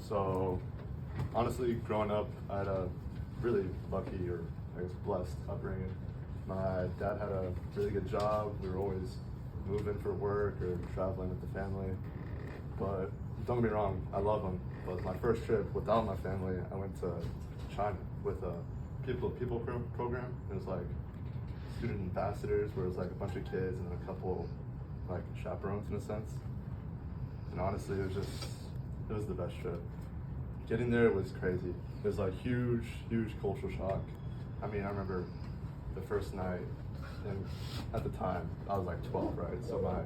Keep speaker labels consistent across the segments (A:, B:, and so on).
A: So, honestly, growing up, I had a really lucky or I guess blessed upbringing. My dad had a really good job. We were always moving for work or traveling with the family. But don't get me wrong, I love him. But my first trip without my family, I went to China with a People to People program. It was like student ambassadors, where it was like a bunch of kids and a couple like chaperones in a sense. And honestly, it was the best trip. Getting there was crazy. It was like huge cultural shock. I mean, I remember the first night, and at the time, I was like 12, right? So my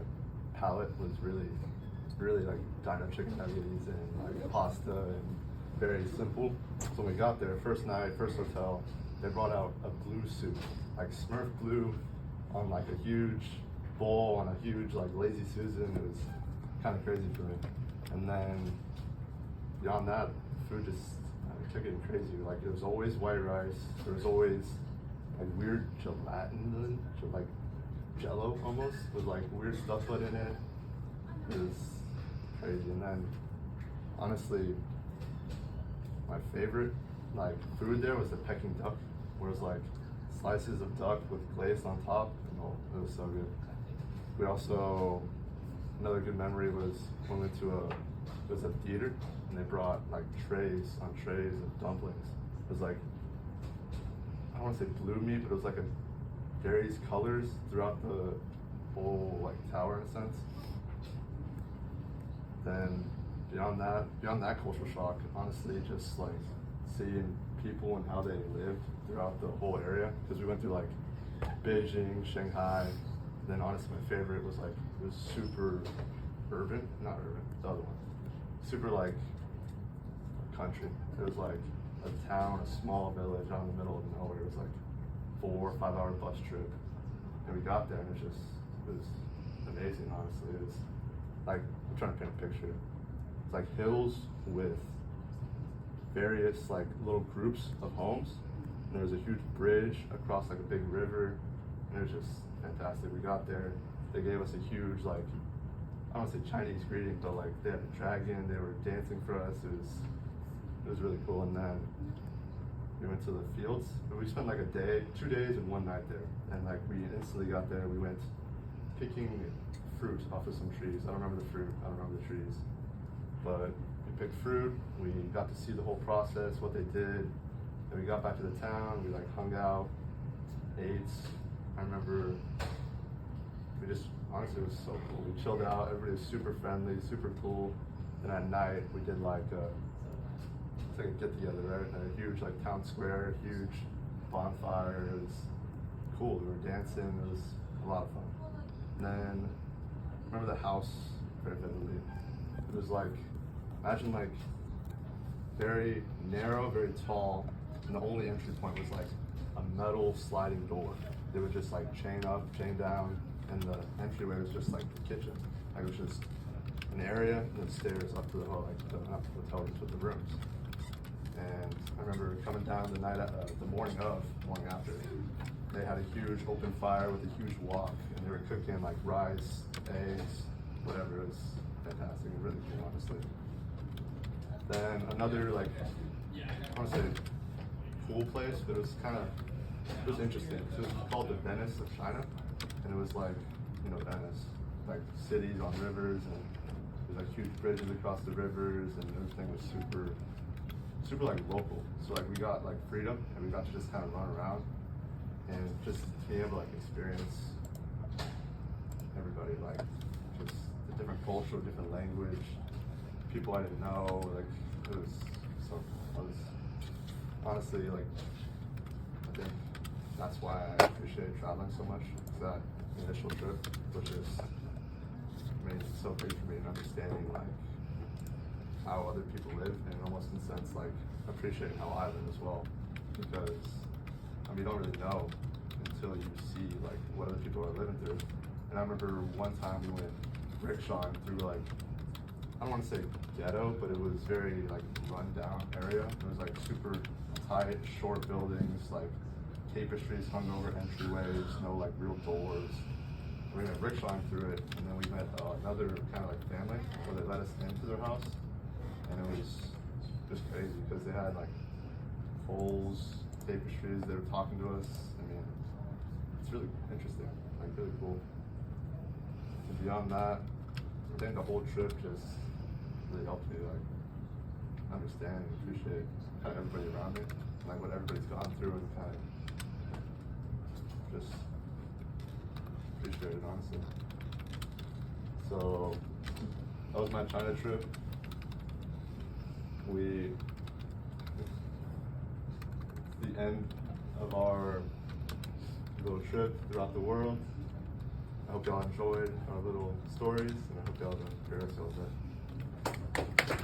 A: palate was really like dino chicken nuggets and like pasta and very simple. So when we got there, first night, first hotel, they brought out a blue soup, like Smurf blue on like a huge bowl on a huge like Lazy Susan. It was kind of crazy for me. And then beyond that, food just kept getting crazy. Like there was always white rice. There was always like weird gelatin, like Jello almost with like weird stuff put in it. It was crazy. And then honestly, my favorite like food there was the Peking duck, where it was like slices of duck with glaze on top. And it was so good. We also, another good memory was when we went to a theater and they brought like trays on trays of dumplings. It was like, I don't want to say blue meat, but it was like a various colors throughout the whole like tower in a sense. Then beyond that cultural shock, honestly, just like seeing people and how they lived throughout the whole area. Because we went through like Beijing, Shanghai. Then honestly, my favorite was like, it was super urban, not urban, the other one. Super like country. It was like a town, a small village out in the middle of nowhere. It was like 4 or 5 hour bus trip. And we got there and it was amazing, honestly. It was like, I'm trying to paint a picture. It's like hills with various like little groups of homes. And there was a huge bridge across like a big river. And it was just fantastic. We got there, they gave us a huge like, I don't want to say Chinese greeting, but like they had a dragon, they were dancing for us. It was really cool. And then we went to the fields. We spent like a day, 2 days and 1 night there. And like we instantly got there, we went picking fruit off of some trees. I don't remember the fruit, I don't remember the trees. But we picked fruit, we got to see the whole process, what they did. And we got back to the town, we like hung out, ate. I remember we just, honestly, it was so cool. We chilled out, everybody was super friendly, super cool. And at night, we did like it's like a get together, right? And a huge like town square, huge bonfire. It was cool. We were dancing. It was a lot of fun. And then I remember the house very vividly. It was like, imagine like very narrow, very tall, and the only entry point was like a metal sliding door. They would just like chain up, chain down, and the entryway was just like the kitchen. Like it was just an area and then stairs up to the not the hotel, just with the rooms. And I remember coming down the morning after, they had a huge open fire with a huge wok, and they were cooking like rice, eggs, whatever. It was fantastic and really cool, honestly. Then another like, I want to say cool place, but it was interesting. So it was called the Venice of China, and it was like, Venice, like cities on rivers, and there's like huge bridges across the rivers, and everything was super like local. So like we got like freedom, and we got to just kind of run around and just being able to like experience everybody, like just the different culture, different language, people I didn't know. Like it was so cool. I was honestly like, I think that's why I appreciate traveling so much. It's that initial trip, which is, I mean, it's so big for me in understanding like how other people live, and almost in a sense like appreciating how I live as well, because I mean, you don't really know until you see like what other people are living through. And I remember one time we went rickshawing through like, I don't want to say ghetto, but it was very like run-down area. It was like super tight, short buildings, like tapestries hung over entryways, no like real doors. We went rickshawing through it, and then we met another kind of like family where they let us into their house, and it was just crazy because they had like poles, tapestries. They were talking to us. I mean, it's really interesting, like really cool. And beyond that, I think the whole trip just really helped me like understand and appreciate kind of everybody around me, and, like what everybody's gone through, and kind of just appreciate it honestly. So that was my China trip. It's the end of our little trip throughout the world. I hope y'all enjoyed our little stories, and I hope y'all have a great rest of the day.